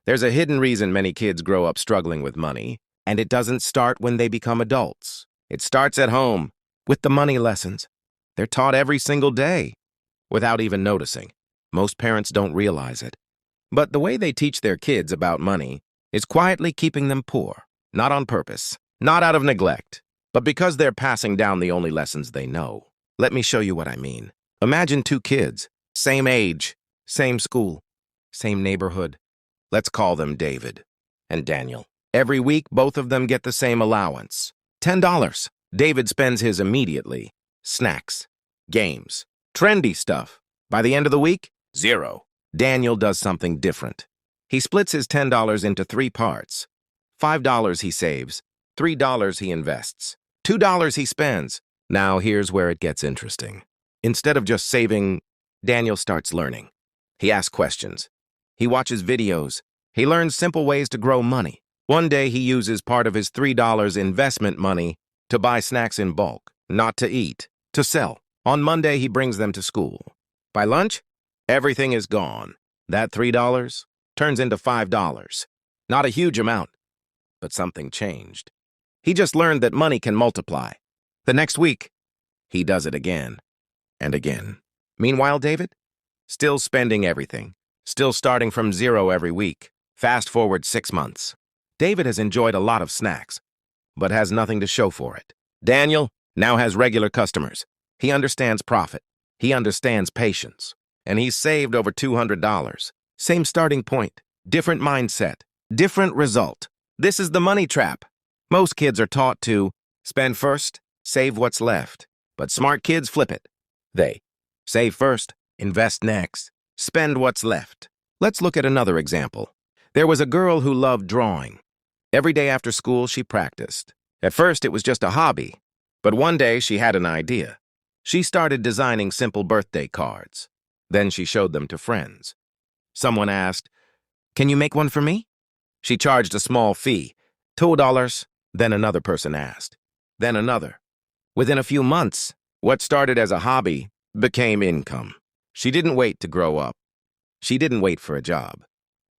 There's a hidden reason many kids grow up struggling with money, and it doesn't start when they become adults. It starts at home, with the money lessons. They're taught every single day, without even noticing. Most parents don't realize it. But the way they teach their kids about money is quietly keeping them poor, not on purpose, not out of neglect, but because they're passing down the only lessons they know. Let me show you what I mean. Imagine two kids, same age, same school, same neighborhood. Let's call them David and Daniel. Every week, both of them get the same allowance, $10. David spends his immediately. Snacks, games, trendy stuff. By the end of the week, $0. Daniel does something different. He splits his $10 into 3 parts. $5 he saves, $3 he invests, $2 he spends. Now here's where it gets interesting. Instead of just saving, Daniel starts learning. He asks questions. He watches videos. He learns simple ways to grow money. One day he uses part of his $3 investment money to buy snacks in bulk, not to eat, to sell. On Monday he brings them to school. By lunch, everything is gone. That $3 turns into $5. Not a huge amount, but something changed. He just learned that money can multiply. The next week, he does it again and again. Meanwhile, David, still spending everything, still starting from 0 every week. Fast forward 6 months. David has enjoyed a lot of snacks, but has nothing to show for it. Daniel now has regular customers. He understands profit. He understands patience. And he's saved over $200. Same starting point, different mindset, different result. This is the money trap. Most kids are taught to spend first, save what's left. But smart kids flip it. They save first, invest next, spend what's left. Let's look at another example. There was a girl who loved drawing. Every day after school, she practiced. At first, it was just a hobby. But one day, she had an idea. She started designing simple birthday cards. Then she showed them to friends. Someone asked, "Can you make one for me?" She charged a small fee, $2. Then another person asked. Then another. Within a few months, what started as a hobby became income. She didn't wait to grow up. She didn't wait for a job.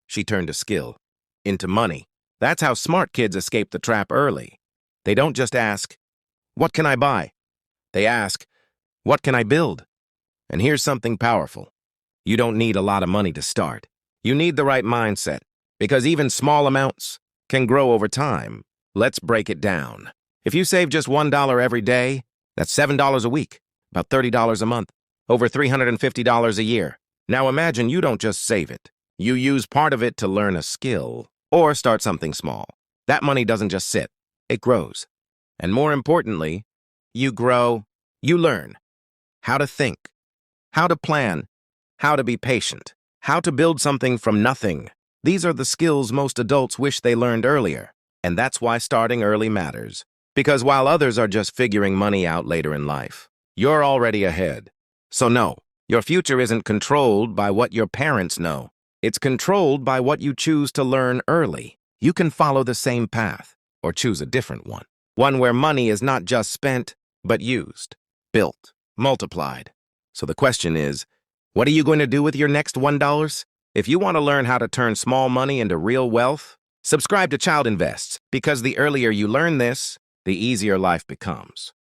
She turned a skill into money. That's how smart kids escape the trap early. They don't just ask, "What can I buy?" They ask, "What can I build?" And here's something powerful. You don't need a lot of money to start. You need the right mindset, because even small amounts can grow over time. Let's break it down. If you save just $1 every day, that's $7 a week, about $30 a month, over $350 a year. Now imagine you don't just save it. You use part of it to learn a skill or start something small. That money doesn't just sit, it grows. And more importantly, you grow, you learn how to think, how to plan, how to be patient, how to build something from nothing. These are the skills most adults wish they learned earlier. And that's why starting early matters. Because while others are just figuring money out later in life, you're already ahead. So no, your future isn't controlled by what your parents know. It's controlled by what you choose to learn early. You can follow the same path or choose a different one. One where money is not just spent, but used, built, multiplied. So the question is, what are you going to do with your next $1? If you want to learn how to turn small money into real wealth, subscribe to Child Invests, because the earlier you learn this, the easier life becomes.